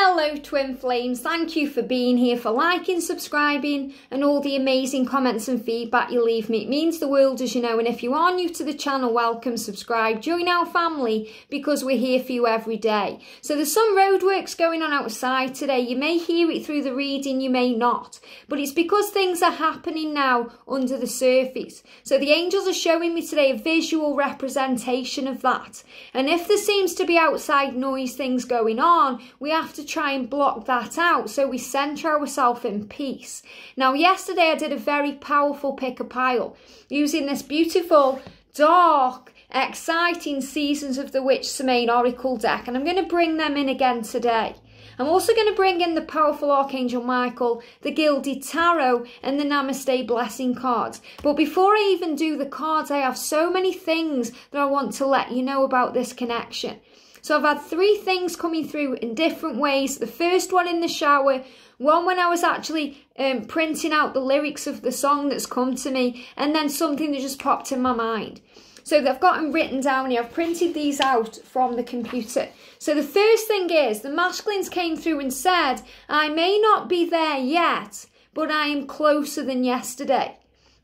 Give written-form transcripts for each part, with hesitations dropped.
Hello twin flames, thank you for being here, for liking, subscribing and all the amazing comments and feedback you leave me. It means the world, as you know, and if you are new to the channel, welcome, subscribe, join our family because we're here for you every day. So there's some roadworks going on outside today. You may hear it through the reading, you may not, but it's because things are happening now under the surface. So the angels are showing me today a visual representation of that, and if there seems to be outside noise, things going on, we have to try and block that out so we centre ourselves in peace. Now yesterday I did a very powerful pick a pile using this beautiful, dark, exciting Seasons of the Witch Samhain Oracle deck, and I'm going to bring them in again today. I'm also going to bring in the powerful Archangel Michael, the Gilded Tarot and the Namaste Blessing cards. But before I even do the cards, I have so many things that I want to let you know about this connection. So I've had three things coming through in different ways. The first one in the shower, one when I was actually printing out the lyrics of the song that's come to me, and then something that just popped in my mind. So I've got them written down here. I've printed these out from the computer. So the first thing is, the masculines came through and said, I may not be there yet, but I am closer than yesterday.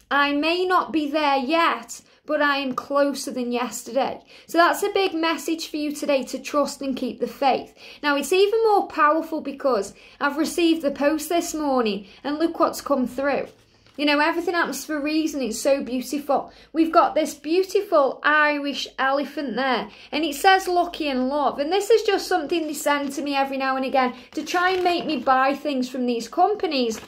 I may not be there yet, but I am closer than yesterday. So that's a big message for you today, to trust and keep the faith. Now it's even more powerful because I've received the post this morning and look what's come through. You know, everything happens for a reason. It's so beautiful. We've got this beautiful Irish elephant there, and it says lucky and love. And this is just something they send to me every now and again to try and make me buy things from these companies.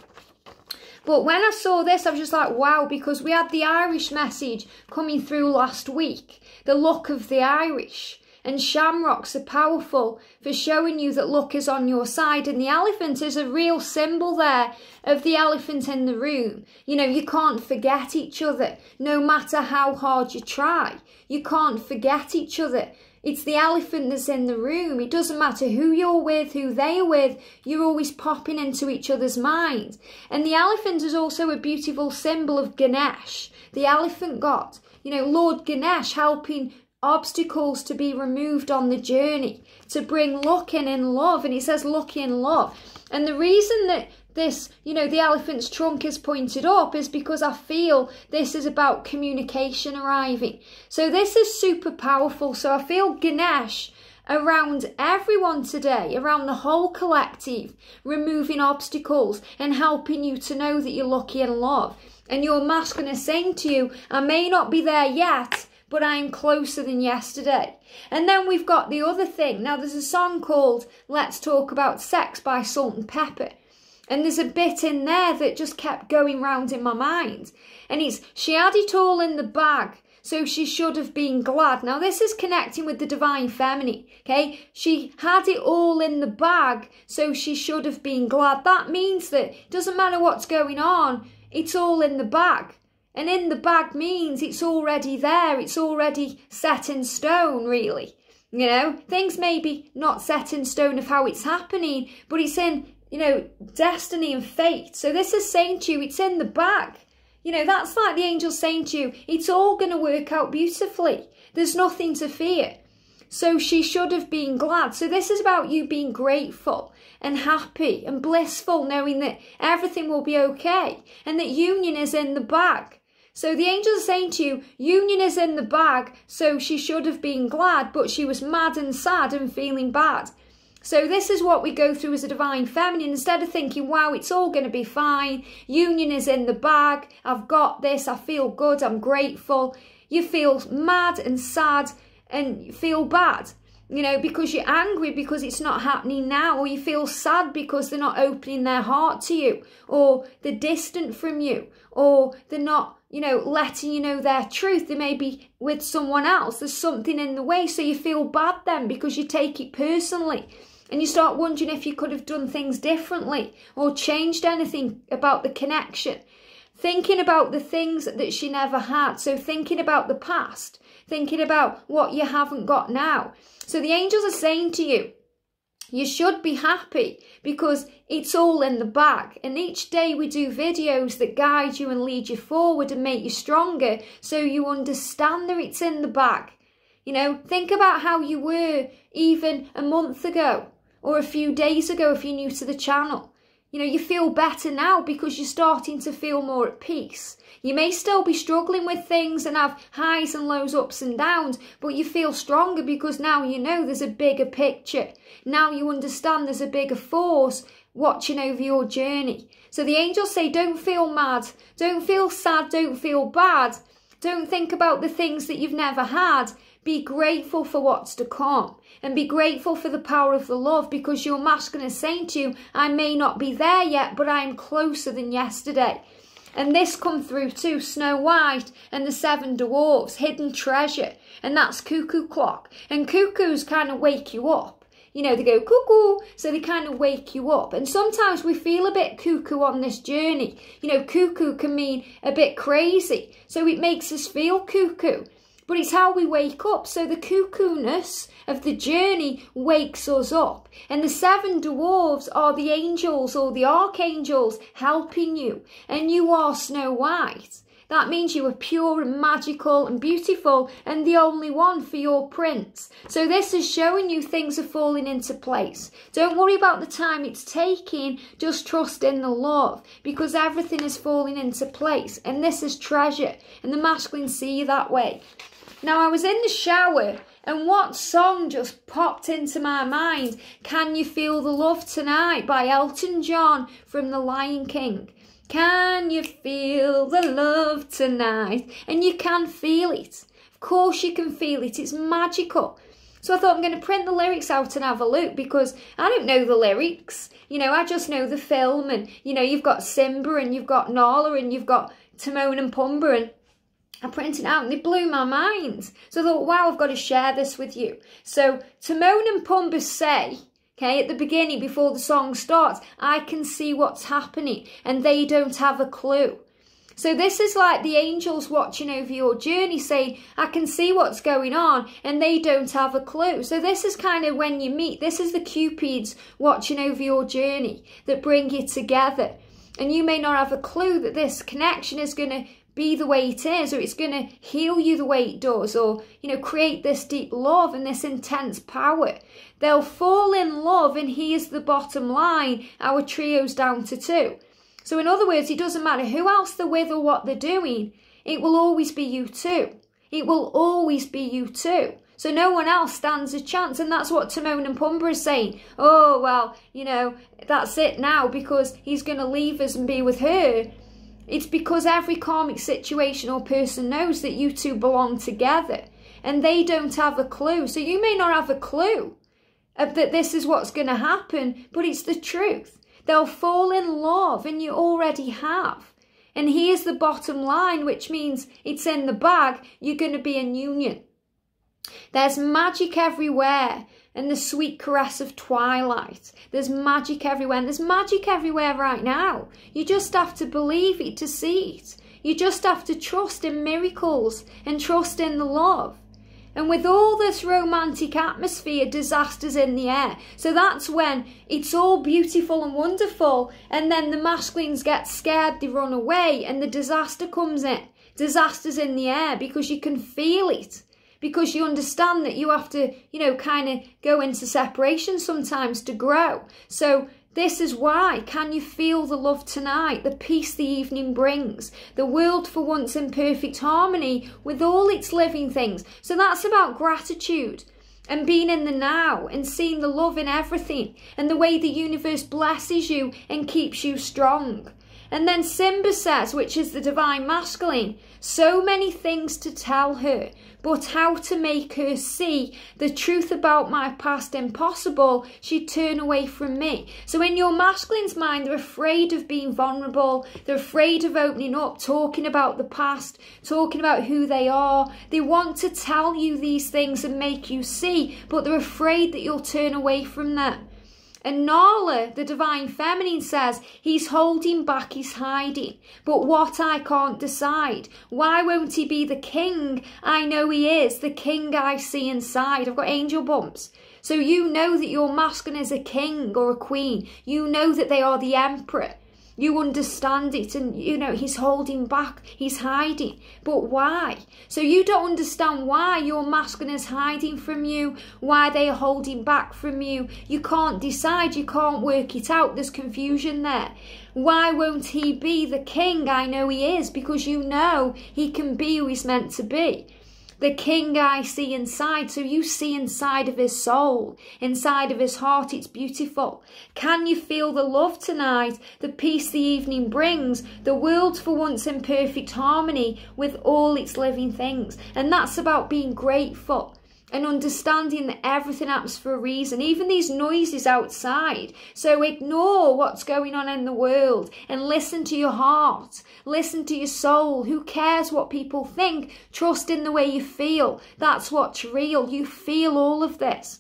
But when I saw this, I was just like, wow, because we had the Irish message coming through last week, the luck of the Irish. And shamrocks are powerful for showing you that luck is on your side. And the elephant is a real symbol there of the elephant in the room. You know, you can't forget each other, no matter how hard you try. You can't forget each other. It's the elephant that's in the room. It doesn't matter who you're with, who they are with, you're always popping into each other's minds. And the elephant is also a beautiful symbol of Ganesh, the elephant god. You know, Lord Ganesh helping obstacles to be removed on the journey, to bring luck in love. And it says lucky in love. And the reason that this, you know, the elephant's trunk is pointed up is because I feel this is about communication arriving. So this is super powerful. So I feel Ganesh around everyone today, around the whole collective, removing obstacles and helping you to know that you're lucky in love. And your masculine is saying to you, I may not be there yet, but I am closer than yesterday. And then we've got the other thing. Now there's a song called Let's Talk About Sex by Salt-N-Pepa. And there's a bit in there that just kept going round in my mind. And it's, she had it all in the bag, so she should have been glad. Now this is connecting with the divine feminine, okay? She had it all in the bag, so she should have been glad. That means that it doesn't matter what's going on, it's all in the bag. And in the bag means it's already there, it's already set in stone, really. You know, things may be not set in stone of how it's happening, but it's in, you know, destiny and fate. So this is saying to you, it's in the bag. You know, that's like the angels saying to you, it's all going to work out beautifully. There's nothing to fear. So she should have been glad. So this is about you being grateful and happy and blissful, knowing that everything will be okay and that union is in the bag. So the angels are saying to you, union is in the bag, so she should have been glad, but she was mad and sad and feeling bad. So this is what we go through as a divine feminine. Instead of thinking, wow, it's all going to be fine, union is in the bag, I've got this, I feel good, I'm grateful. You feel mad and sad and you feel bad, you know, because you're angry because it's not happening now, or you feel sad because they're not opening their heart to you, or they're distant from you, or they're not, you know, letting you know their truth. They may be with someone else. There's something in the way. So you feel bad then because you take it personally. And you start wondering if you could have done things differently or changed anything about the connection. Thinking about the things that she never had. So thinking about the past. Thinking about what you haven't got now. So the angels are saying to you, you should be happy because it's all in the bag. And each day we do videos that guide you and lead you forward and make you stronger so you understand that it's in the bag. You know, think about how you were even a month ago or a few days ago if you're new to the channel. You know, you feel better now because you're starting to feel more at peace. You may still be struggling with things and have highs and lows, ups and downs, but you feel stronger because now you know there's a bigger picture. Now you understand there's a bigger force watching over your journey. So the angels say, don't feel mad, don't feel sad, don't feel bad. Don't think about the things that you've never had. Be grateful for what's to come and be grateful for the power of the love, because your masculine is saying to you, I may not be there yet, but I am closer than yesterday. And this come through too, Snow White and the 7 dwarfs, hidden treasure, and that's cuckoo clock. And cuckoos kind of wake you up. You know, they go cuckoo, so they kind of wake you up. And sometimes we feel a bit cuckoo on this journey. You know, cuckoo can mean a bit crazy, so it makes us feel cuckoo. But it's how we wake up. So the cuckoo-ness of the journey wakes us up. And the 7 dwarves are the angels or the archangels helping you. And you are Snow White. That means you are pure and magical and beautiful and the only one for your prince. So this is showing you things are falling into place. Don't worry about the time it's taking. Just trust in the love, because everything is falling into place. And this is treasure. And the masculine see you that way. Now, I was in the shower and what song just popped into my mind? Can You Feel the Love Tonight by Elton John from The Lion King. Can you feel the love tonight? And you can feel it. Of course you can feel it. It's magical. So I thought I'm going to print the lyrics out and have a look, because I don't know the lyrics. You know, I just know the film, and, you know, you've got Simba and you've got Nala and you've got Timon and Pumbaa, and I printed it out and they blew my mind. So I thought, wow, I've got to share this with you. So Timon and Pumbaa say, okay, at the beginning, before the song starts, I can see what's happening, and they don't have a clue. So this is like the angels watching over your journey saying, I can see what's going on, and they don't have a clue. So this is kind of when you meet, this is the cupids watching over your journey that bring you together. And you may not have a clue that this connection is going to be the way it is, or it's going to heal you the way it does, or, you know, create this deep love and this intense power. They'll fall in love, and here's the bottom line, our trio's down to 2. So in other words, it doesn't matter who else they're with or what they're doing, it will always be you two. It will always be you two. So no one else stands a chance. And that's what Timon and Pumbaa is saying. Oh, well, you know, that's it now, because he's going to leave us and be with her. It's because every karmic situation or person knows that you two belong together, and they don't have a clue. So you may not have a clue that this is what's going to happen, but it's the truth. They'll fall in love, and you already have. And here's the bottom line, which means it's in the bag. You're going to be in union. There's magic everywhere, and the sweet caress of twilight. There's magic everywhere, and there's magic everywhere right now. You just have to believe it to see it. You just have to trust in miracles and trust in the love. And with all this romantic atmosphere, disaster's in the air. So that's when it's all beautiful and wonderful, and then the masculines get scared, they run away, and the disaster comes in. Disaster's in the air because you can feel it. Because you understand that you have to, you know, kind of go into separation sometimes to grow. So this is why. Can you feel the love tonight? The peace the evening brings. The world for once in perfect harmony with all its living things. So that's about gratitude and being in the now and seeing the love in everything and the way the universe blesses you and keeps you strong. And then Simba says, which is the divine masculine, so many things to tell her, but how to make her see the truth about my past impossible, she'd turn away from me. So in your masculine's mind, they're afraid of being vulnerable. They're afraid of opening up, talking about the past, talking about who they are. They want to tell you these things and make you see, but they're afraid that you'll turn away from them. And Nala, the divine feminine, says, he's holding back, he's hiding. But what I can't decide. Why won't he be the king? I know he is, the king I see inside. I've got angel bumps. So you know that your masculine is a king or a queen. You know that they are the emperor. You understand it, and you know he's holding back, he's hiding. But why? So you don't understand why your masculine is hiding from you, why they are holding back from you. You can't decide, you can't work it out. There's confusion there. Why won't he be the king? I know he is, because you know he can be who he's meant to be. The king I see inside, so you see inside of his soul, inside of his heart. It's beautiful. Can you feel the love tonight, the peace the evening brings, the world for once in perfect harmony with all its living things? And that's about being grateful and understanding that everything happens for a reason, even these noises outside. So ignore what's going on in the world and listen to your heart, listen to your soul. Who cares what people think? Trust in the way you feel. That's what's real. You feel all of this.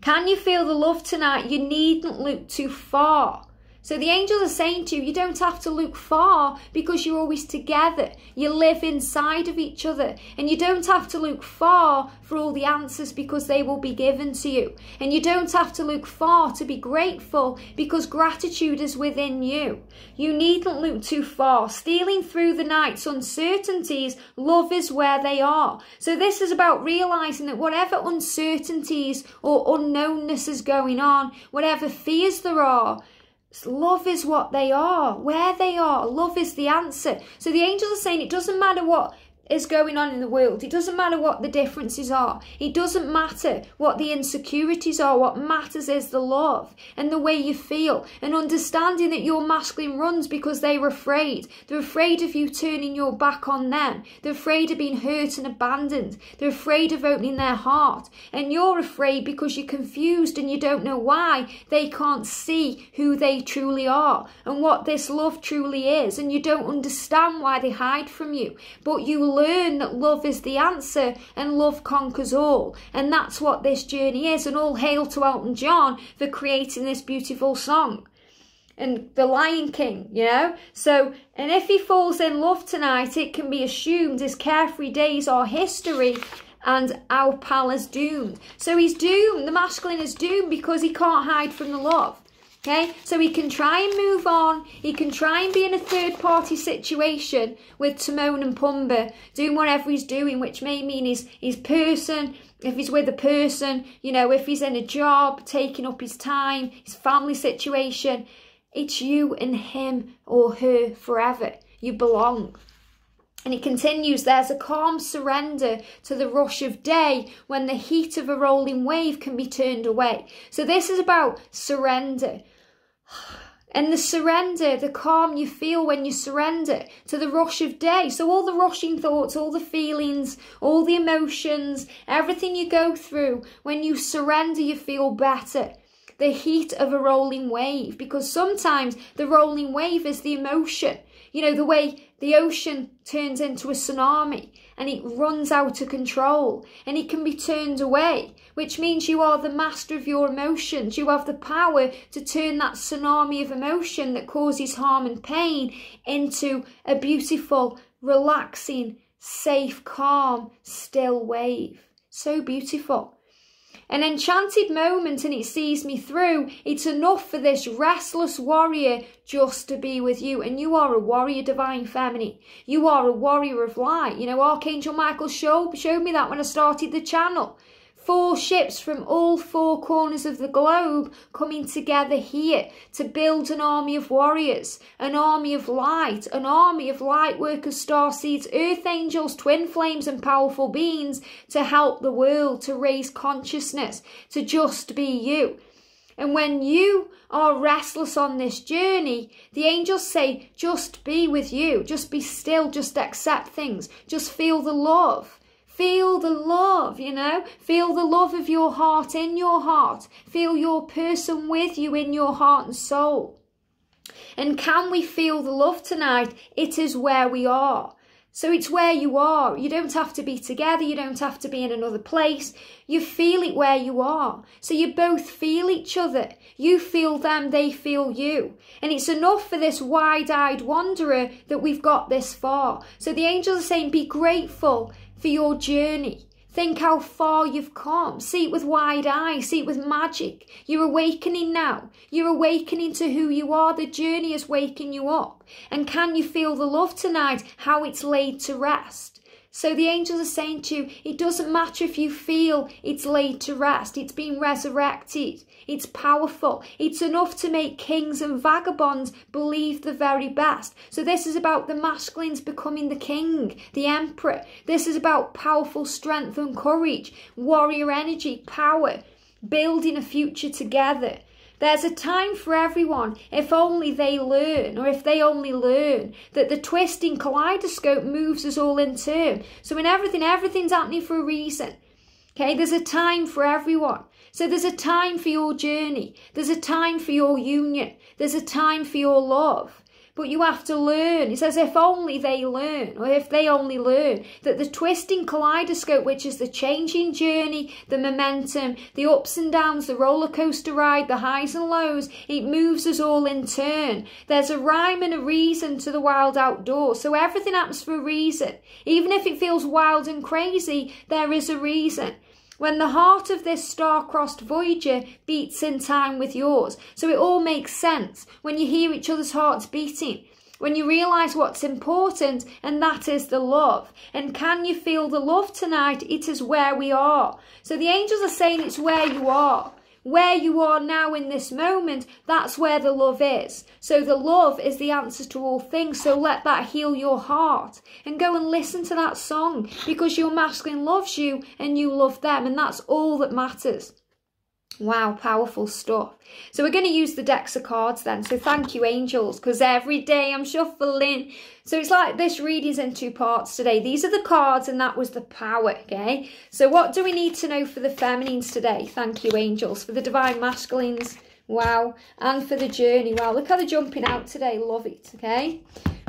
Can you feel the love tonight? You needn't look too far. So the angels are saying to you, you don't have to look far, because you're always together. You live inside of each other. And you don't have to look far for all the answers, because they will be given to you. And you don't have to look far to be grateful, because gratitude is within you. You needn't look too far. Stealing through the night's uncertainties, love is where they are. So this is about realizing that whatever uncertainties or unknownness is going on, whatever fears there are, love is what they are, where they are. Love is the answer. So the angels are saying it doesn't matter what is going on in the world. It doesn't matter what the differences are. It doesn't matter what the insecurities are. What matters is the love and the way you feel, and understanding that your masculine runs because they're afraid. They're afraid of you turning your back on them. They're afraid of being hurt and abandoned. They're afraid of opening their heart. And you're afraid because you're confused and you don't know why. They can't see who they truly are and what this love truly is. And you don't understand why they hide from you. But you learn that love is the answer and love conquers all. And that's what this journey is. And all hail to Elton John for creating this beautiful song. And the Lion King, you know. So, and if he falls in love tonight, it can be assumed his carefree days are history and our pal is doomed. So he's doomed. The masculine is doomed because he can't hide from the love. Okay, so he can try and move on. He can try and be in a third-party situation with Timon and Pumbaa, doing whatever he's doing, which may mean his person, if he's with a person, you know, if he's in a job, taking up his time, his family situation. It's you and him or her forever. You belong. And it continues, there's a calm surrender to the rush of day when the heat of a rolling wave can be turned away. So this is about surrender. And the surrender, the calm you feel when you surrender to the rush of day. So all the rushing thoughts, all the feelings, all the emotions, everything you go through, when you surrender, you feel better. The heat of a rolling wave, because sometimes the rolling wave is the emotion. You know, the way the ocean turns into a tsunami and it runs out of control and it can be turned away, which means you are the master of your emotions. You have the power to turn that tsunami of emotion that causes harm and pain into a beautiful, relaxing, safe, calm, still wave. So beautiful. An enchanted moment and it sees me through. It's enough for this restless warrior just to be with you. And you are a warrior, divine feminine. You are a warrior of light. You know, Archangel Michael showed me that when I started the channel. 4 ships from all 4 corners of the globe coming together here to build an army of warriors, an army of light workers, starseeds, earth angels, twin flames and powerful beings to help the world, to raise consciousness, to just be you. And when you are restless on this journey, the angels say, just be with you, just be still, just accept things, just feel the love. Feel the love, you know, feel the love of your heart in your heart. Feel your person with you in your heart and soul. And can we feel the love tonight? It is where we are. So it's where you are. You don't have to be together. You don't have to be in another place. You feel it where you are. So you both feel each other. You feel them, they feel you. And it's enough for this wide-eyed wanderer that we've got this far. So the angels are saying, be grateful for your journey. Think how far you've come. See it with wide eyes. See it with magic. You're awakening now. You're awakening to who you are. The journey is waking you up. And can you feel the love tonight? How it's laid to rest. So the angels are saying to you, it doesn't matter if you feel it's laid to rest. It's been resurrected. It's powerful. It's enough to make kings and vagabonds believe the very best. So this is about the masculines becoming the king, the emperor. This is about powerful strength and courage, warrior energy, power, building a future together. There's a time for everyone if only they learn, or if they only learn that the twisting kaleidoscope moves us all in turn. So in everything's happening for a reason. Okay, there's a time for everyone. So there's a time for your journey. There's a time for your union. There's a time for your love. But you have to learn. It says if only they learn, or if they only learn, that the twisting kaleidoscope, which is the changing journey, the momentum, the ups and downs, the roller coaster ride, the highs and lows, it moves us all in turn. There's a rhyme and a reason to the wild outdoors. So everything happens for a reason. Even if it feels wild and crazy, there is a reason. When the heart of this star-crossed Voyager beats in time with yours. So it all makes sense when you hear each other's hearts beating. When you realise what's important, and that is the love. And can you feel the love tonight? It is where we are. So the angels are saying it's where you are. Where you are now in this moment, that's where the love is. So the love is the answer to all things. So let that heal your heart. And go and listen to that song. Because your masculine loves you and you love them. And that's all that matters. Wow, powerful stuff. So we're going to use the decks of cards then. So thank you, angels, because every day I'm shuffling. So it's like this reading's in two parts today. These are the cards and that was the power, okay? So what do we need to know for the feminines today? Thank you, angels. For the divine masculines, wow. And for the journey, wow. Look how they're jumping out today. Love it, okay?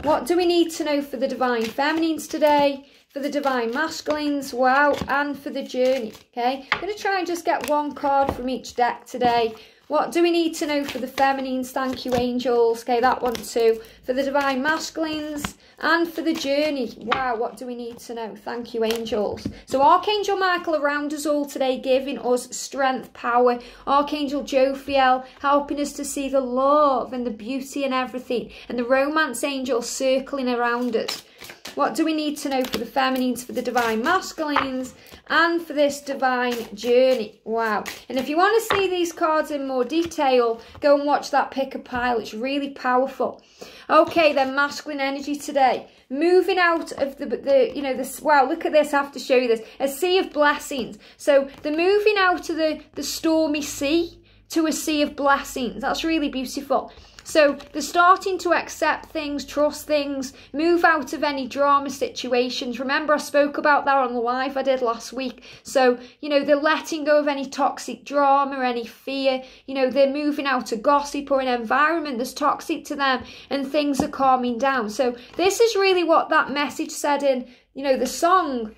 What do we need to know for the divine feminines today? For the divine masculines, wow, and for the journey, okay? I'm going to try and just get one card from each deck today. What do we need to know for the feminines? Thank you, angels. Okay, that one too. For the divine masculines and for the journey. Wow, what do we need to know? Thank you, angels. So Archangel Michael around us all today, giving us strength, power. Archangel Jophiel helping us to see the love and the beauty and everything. And the romance angel circling around us. What do we need to know for the feminines, for the divine masculines, and for this divine journey? Wow. And if you want to see these cards in more detail, go and watch that pick a pile. It's really powerful. Okay, then masculine energy today. Moving out of wow, look at this. I have to show you this. A sea of blessings. So they're moving out of the stormy sea to a sea of blessings. That's really beautiful. So they're starting to accept things, trust things, move out of any drama situations. Remember, I spoke about that on the live I did last week. So, they're letting go of any toxic drama, any fear. They're moving out of gossip or an environment that's toxic to them, and things are calming down. So this is really what that message said in, the song,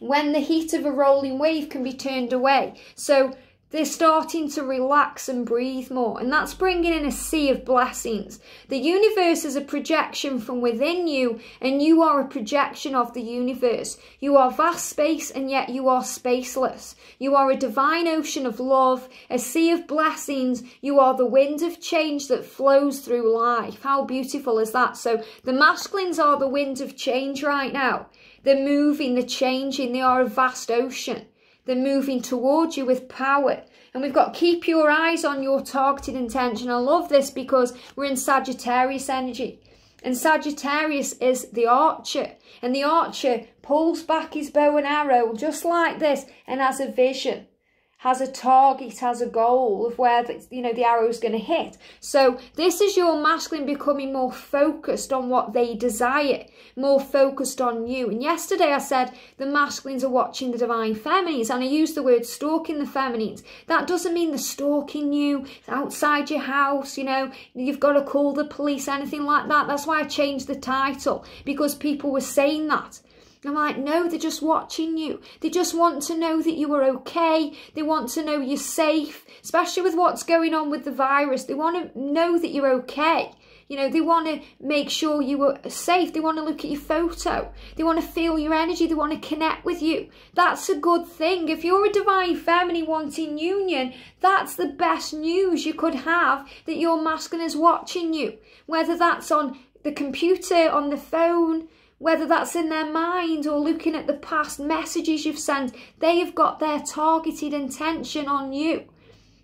when the heat of a rolling wave can be turned away. So they're starting to relax and breathe more. And that's bringing in a sea of blessings. The universe is a projection from within you. And you are a projection of the universe. You are vast space and yet you are spaceless. You are a divine ocean of love. A sea of blessings. You are the wind of change that flows through life. How beautiful is that? So the masculines are the wind of change right now. They're moving, they're changing. They are a vast ocean. They're moving towards you with power. And we've got keep your eyes on your targeted intention. I love this because we're in Sagittarius energy. And Sagittarius is the archer. And the archer pulls back his bow and arrow just like this and has a vision. Has a target, has a goal of where the arrow is going to hit. So this is your masculine becoming more focused on what they desire, more focused on you. And yesterday I said the masculines are watching the divine feminines, and I used the word stalking the feminines. That doesn't mean they're stalking you outside your house, you've got to call the police, anything like that. That's why I changed the title, because people were saying that. I'm like, no, they're just watching you. They just want to know that you are okay. They want to know you're safe, especially with what's going on with the virus. They want to know that you're okay. You know, they want to make sure you are safe. They want to look at your photo. They want to feel your energy. They want to connect with you. That's a good thing. If you're a divine feminine wanting union, that's the best news you could have, that your masculine is watching you. Whether that's on the computer, on the phone, whether that's in their mind or looking at the past messages you've sent, they have got their targeted intention on you.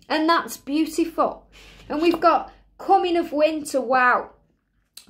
And that's beautiful. And we've got coming of winter. Wow.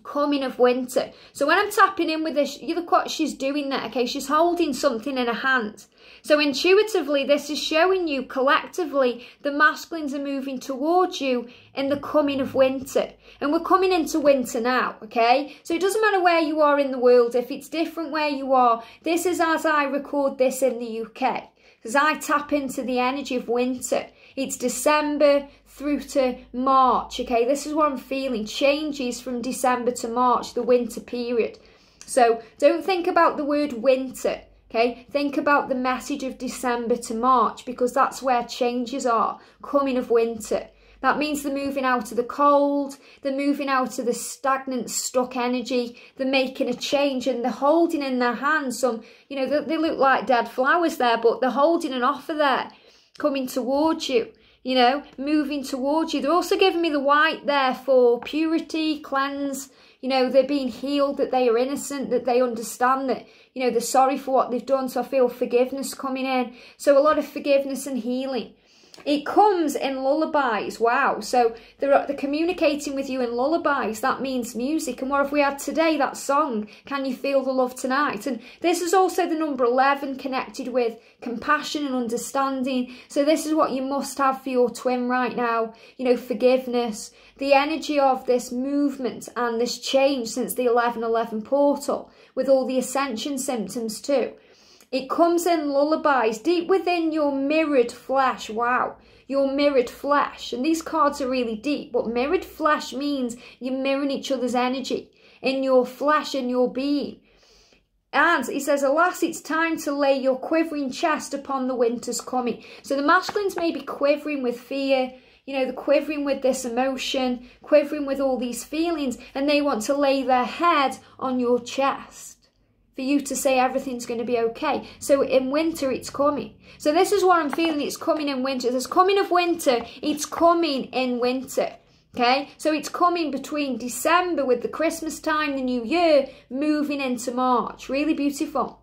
Coming of winter. So when I'm tapping in with this, you look what she's doing there, okay? She's holding something in her hand. So intuitively, this is showing you collectively the masculines are moving towards you in the coming of winter. And we're coming into winter now, okay? So it doesn't matter where you are in the world. If it's different where you are, this is as I record this in the UK. As I tap into the energy of winter. It's December through to March, okay? This is what I'm feeling. Changes from December to March, the winter period. So don't think about the word winter, okay? Think about the message of December to March, because that's where changes are, coming of winter. That means they're moving out of the cold, they're moving out of the stagnant, stuck energy, they're making a change, and they're holding in their hands some, you know, they look like dead flowers there, but they're holding an offer there, coming towards you, you know, moving towards you. They're also giving me the white there for purity, cleanse, you know, they're being healed, that they are innocent, that they understand that, you know, they're sorry for what they've done. So I feel forgiveness coming in. So a lot of forgiveness and healing. It comes in lullabies. Wow. So they're communicating with you in lullabies. That means music. And what have we had today? That song, Can You Feel the Love Tonight? And this is also the number 11, connected with compassion and understanding. So this is what you must have for your twin right now. You know, forgiveness, the energy of this movement and this change since the 11:11 portal, with all the ascension symptoms too. It comes in lullabies, deep within your mirrored flesh. Wow, your mirrored flesh. And these cards are really deep, but mirrored flesh means you're mirroring each other's energy in your flesh and your being. And it says, alas, it's time to lay your quivering chest upon the winter's coming. So the masculines may be quivering with fear, you know, they're quivering with this emotion, quivering with all these feelings, and they want to lay their head on your chest for you to say everything's going to be okay. So in winter, it's coming. So this is what I'm feeling. It's coming in winter. There's coming of winter. It's coming in winter. Okay. So it's coming between December with the Christmas time, the New Year, moving into March. Really beautiful.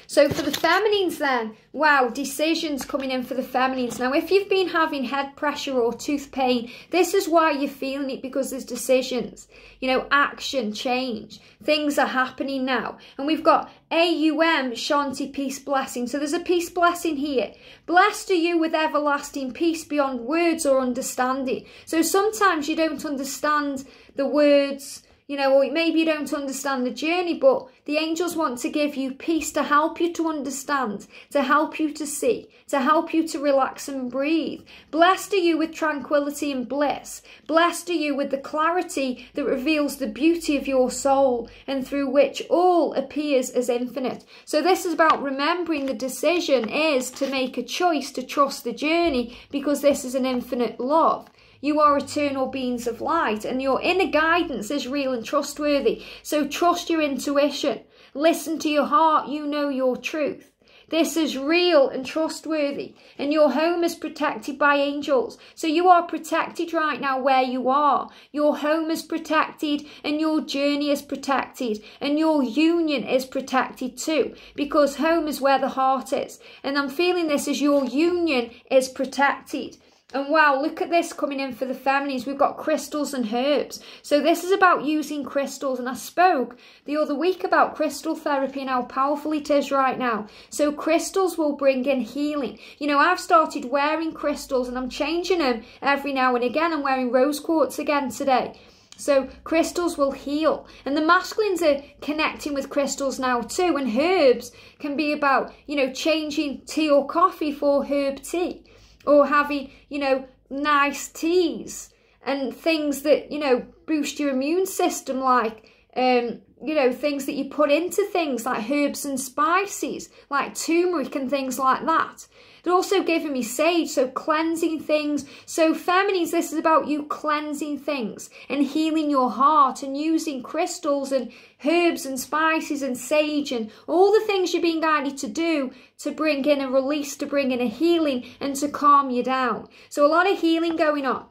So for the feminines then, wow, decisions coming in for the feminines. Now, if you've been having head pressure or tooth pain, this is why you're feeling it, because there's decisions, you know, action, change. Things are happening now. And we've got AUM, Shanti, peace, blessing. So there's a peace blessing here. Blessed are you with everlasting peace beyond words or understanding. So sometimes you don't understand the words, you know, or maybe you don't understand the journey, but the angels want to give you peace to help you to understand, to help you to see, to help you to relax and breathe. Blessed are you with tranquility and bliss. Blessed are you with the clarity that reveals the beauty of your soul and through which all appears as infinite. So this is about remembering the decision is to make a choice to trust the journey, because this is an infinite love. You are eternal beings of light, and your inner guidance is real and trustworthy. So trust your intuition. Listen to your heart. You know your truth. This is real and trustworthy, and your home is protected by angels. So you are protected right now where you are. Your home is protected, and your journey is protected, and your union is protected too, because home is where the heart is. And I'm feeling this as your union is protected. And wow, look at this coming in for the feminines. We've got crystals and herbs. So this is about using crystals. And I spoke the other week about crystal therapy and how powerful it is right now. So crystals will bring in healing. You know, I've started wearing crystals and I'm changing them every now and again. I'm wearing rose quartz again today. So crystals will heal. And the masculines are connecting with crystals now too. And herbs can be about, you know, changing tea or coffee for herb tea. Or having, you know, nice teas and things that, you know, boost your immune system, like you know, things that you put into things like herbs and spices, like turmeric and things like that. They're also giving me sage, so cleansing things. So feminines, this is about you cleansing things and healing your heart and using crystals and herbs and spices and sage and all the things you're being guided to do to bring in a release, to bring in a healing and to calm you down. So a lot of healing going on.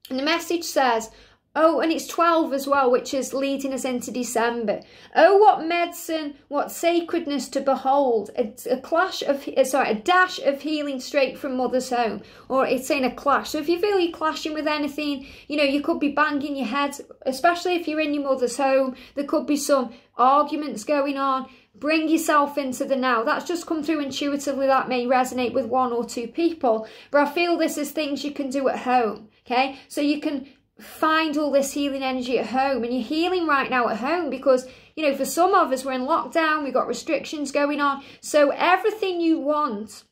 And the message says, oh, and it's 12 as well, which is leading us into December. Oh, what medicine, what sacredness to behold. It's a dash of healing straight from mother's home. Or it's saying a clash. So if you feel you're clashing with anything, you know, you could be banging your head, especially if you're in your mother's home. There could be some arguments going on. Bring yourself into the now. That's just come through intuitively. That may resonate with 1 or 2 people. But I feel this is things you can do at home. Okay, so you can find all this healing energy at home, and you're healing right now at home because, you know, for some of us, we're in lockdown, we've got restrictions going on. So everything you want,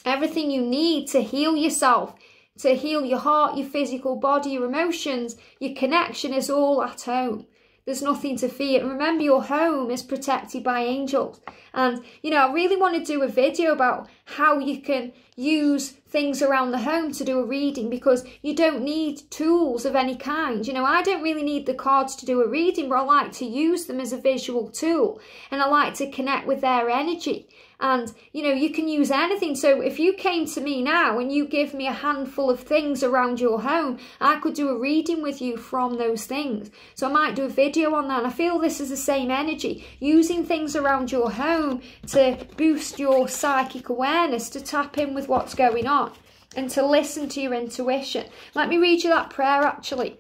everything you need to heal yourself, to heal your heart, your physical body, your emotions, your connection is all at home. There's nothing to fear. And remember, your home is protected by angels. And, you know, I really want to do a video about how you can use things around the home to do a reading, because you don't need tools of any kind. You know, I don't really need the cards to do a reading, but I like to use them as a visual tool, and I like to connect with their energy. And, you know, you can use anything. So if you came to me now and you give me a handful of things around your home, I could do a reading with you from those things. So I might do a video on that. And I feel this is the same energy, using things around your home to boost your psychic awareness, to tap in with what's going on and to listen to your intuition. Let me read you that prayer actually.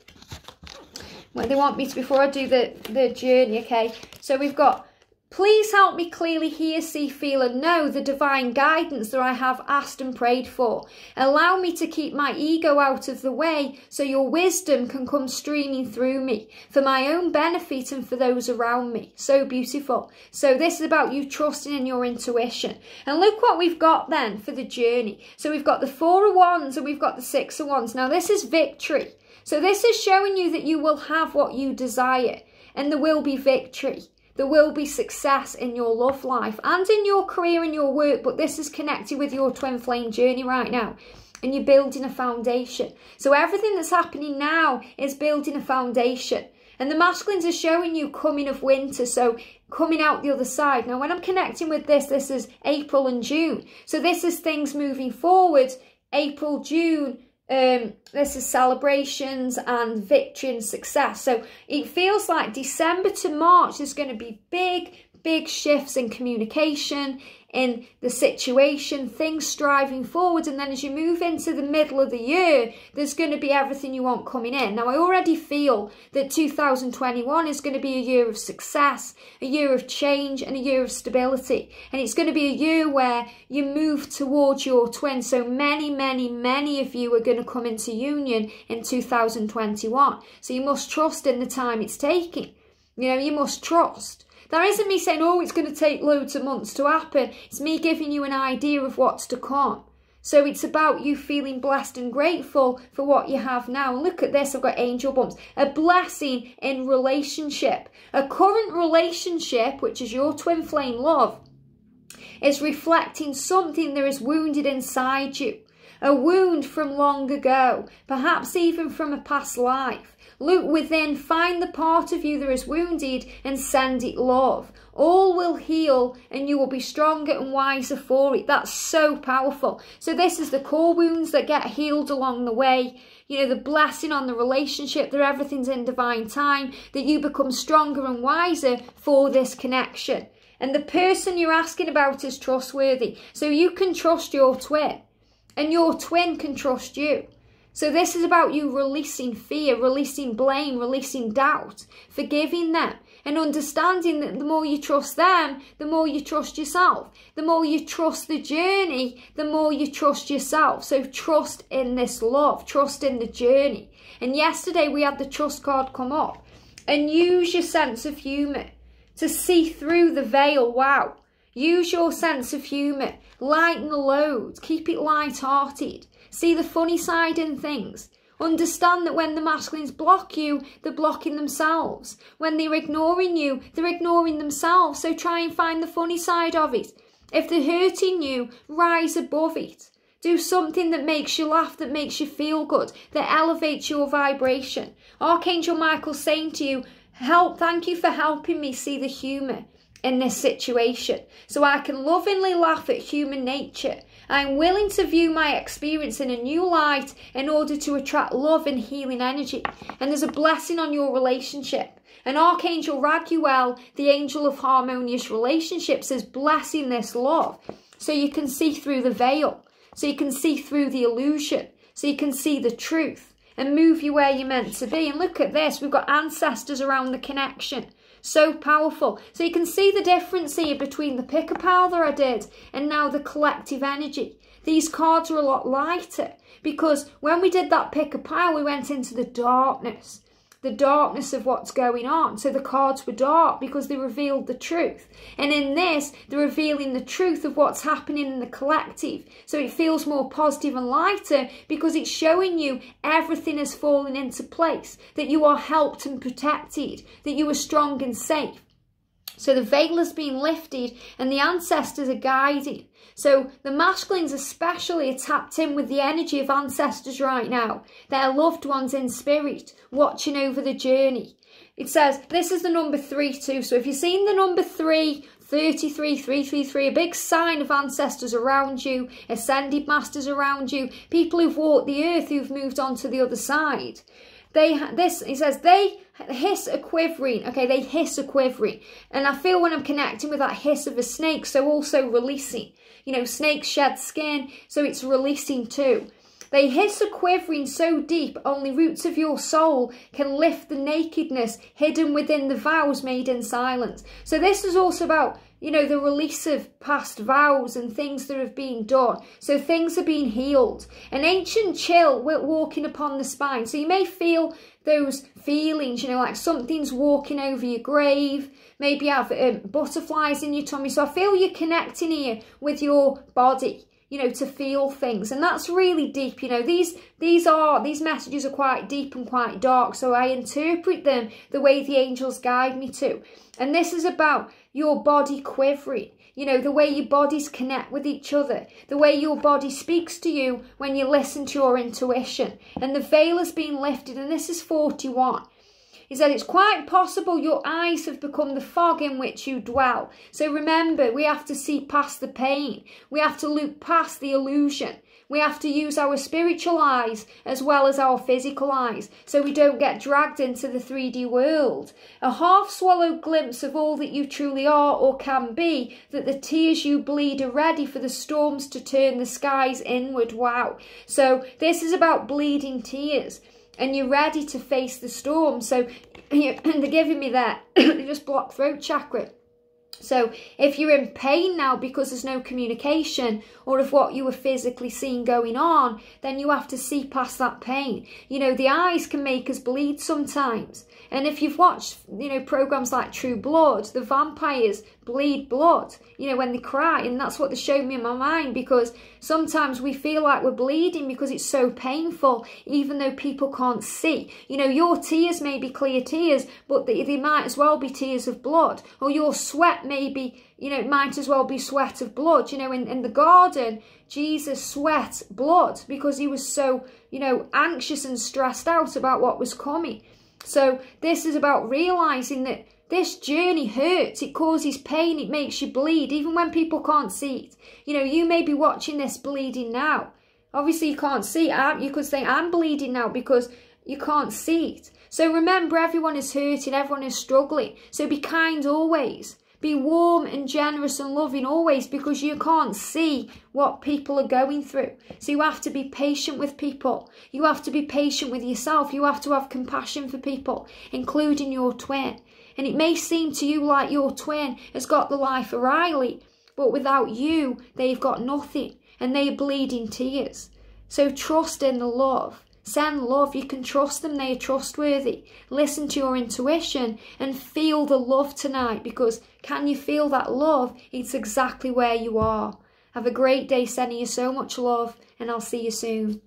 Well, they want me to, before I do the journey, okay? So we've got, please help me clearly hear, see, feel and know the divine guidance that I have asked and prayed for. Allow me to keep my ego out of the way so your wisdom can come streaming through me for my own benefit and for those around me. So beautiful. So this is about you trusting in your intuition. And look what we've got then for the journey. So we've got the 4 of Wands and we've got the 6 of Wands. Now this is victory. So this is showing you that you will have what you desire and there will be victory. There will be success in your love life and in your career and your work, but this is connected with your twin flame journey right now. And you're building a foundation. So everything that's happening now is building a foundation. And the masculines are showing you coming of winter, so coming out the other side. Now, when I'm connecting with this is April and June. So this is things moving forward, April, June. This is celebrations and victory and success. So it feels like December to March is going to be big shifts in communication, in the situation, things striving forward. And then as you move into the middle of the year, there's going to be everything you want coming in. Now, I already feel that 2021 is going to be a year of success, a year of change and a year of stability. And it's going to be a year where you move towards your twin. So many of you are going to come into union in 2021. So you must trust in the time it's taking. You know, you must trust. That isn't me saying, oh, it's going to take loads of months to happen. It's me giving you an idea of what's to come. So it's about you feeling blessed and grateful for what you have now. And look at this, I've got angel bumps. A blessing in relationship. A current relationship, which is your twin flame love, is reflecting something that is wounded inside you. A wound from long ago, perhaps even from a past life. Look within, find the part of you that is wounded and send it love. All will heal and you will be stronger and wiser for it. That's so powerful. So this is the core wounds that get healed along the way. You know, the blessing on the relationship, that everything's in divine time, that you become stronger and wiser for this connection. And the person you're asking about is trustworthy. So you can trust your twin and your twin can trust you. So this is about you releasing fear, releasing blame, releasing doubt, forgiving them and understanding that the more you trust them, the more you trust yourself. The more you trust the journey, the more you trust yourself. So trust in this love, trust in the journey. And yesterday we had the trust card come up. And use your sense of humour to see through the veil. Wow. Use your sense of humour. Lighten the load. Keep it light-hearted. See the funny side in things. Understand that when the masculines block you, they're blocking themselves. When they're ignoring you, they're ignoring themselves. So try and find the funny side of it. If they're hurting you, rise above it. Do something that makes you laugh, that makes you feel good, that elevates your vibration. Archangel Michael's saying to you, thank you for helping me see the humour in this situation, so I can lovingly laugh at human nature. I'm willing to view my experience in a new light in order to attract love and healing energy. And there's a blessing on your relationship. And Archangel Raguel, the angel of harmonious relationships, is blessing this love. So you can see through the veil. So you can see through the illusion. So you can see the truth and move you where you're meant to be. And look at this. We've got ancestors around the connection. So powerful. So you can see the difference here between the pick a pile that I did and now the collective energy. These cards are a lot lighter because when we did that pick a pile, we went into the darkness of what's going on. So the cards were dark because they revealed the truth. And in this, they're revealing the truth of what's happening in the collective. So it feels more positive and lighter because it's showing you everything has fallen into place, that you are helped and protected, that you are strong and safe. So the veil has been lifted and the ancestors are guiding. So the masculines especially are tapped in with the energy of ancestors right now. Their loved ones in spirit, watching over the journey. It says, this is the number 3 too. So if you've seen the number 3, 33, 333, a big sign of ancestors around you, ascended masters around you, people who've walked the earth, who've moved on to the other side. It says they hiss a quivering. Okay, they hiss a quivering. And I feel when I'm connecting with that hiss of a snake, so also releasing. You know, snakes shed skin, so it's releasing too. They hiss a quivering so deep, only roots of your soul can lift the nakedness hidden within the vows made in silence. So this is also about, you know, the release of past vows and things that have been done. So things are being healed. An ancient chill walking upon the spine. So you may feel those feelings, you know, like something's walking over your grave. Maybe you have butterflies in your tummy. So I feel you're connecting here with your body, you know, to feel things. And that's really deep. You know, these messages are quite deep and quite dark. So I interpret them the way the angels guide me to. And this is about your body quivering. You know, the way your bodies connect with each other. The way your body speaks to you when you listen to your intuition. And the veil has been lifted. And this is 41. He said, it's quite possible your eyes have become the fog in which you dwell. So remember, we have to see past the pain. We have to look past the illusion. We have to use our spiritual eyes as well as our physical eyes so we don't get dragged into the 3D world. A half-swallowed glimpse of all that you truly are or can be, that the tears you bleed are ready for the storms to turn the skies inward. Wow. So this is about bleeding tears. And you're ready to face the storm. So they're giving me that. They just block throat chakra. So if you're in pain now because there's no communication or of what you were physically seeing going on, then you have to see past that pain. You know, the eyes can make us bleed sometimes. And if you've watched, you know, programs like True Blood, the vampires bleed blood, you know, when they cry. And that's what they showed me in my mind, because sometimes we feel like we're bleeding because it's so painful, even though people can't see. You know, your tears may be clear tears, but they might as well be tears of blood. Or your sweat may be, you know, it might as well be sweat of blood. You know, in the garden, Jesus sweat blood because he was so, you know, anxious and stressed out about what was coming. So this is about realising that this journey hurts, it causes pain, it makes you bleed, even when people can't see it. You know, you may be watching this bleeding now. Obviously you can't see it. You could say, I'm bleeding now because you can't see it. So remember, everyone is hurting, everyone is struggling. So be kind always. Be warm and generous and loving always, because you can't see what people are going through. So you have to be patient with people. You have to be patient with yourself. You have to have compassion for people, including your twin. And it may seem to you like your twin has got the life of Riley, but without you, they've got nothing. And they're bleeding tears. So trust in the love. Send love. You can trust them. They are trustworthy. Listen to your intuition and feel the love tonight, because can you feel that love? It's exactly where you are. Have a great day, sending you so much love, and I'll see you soon.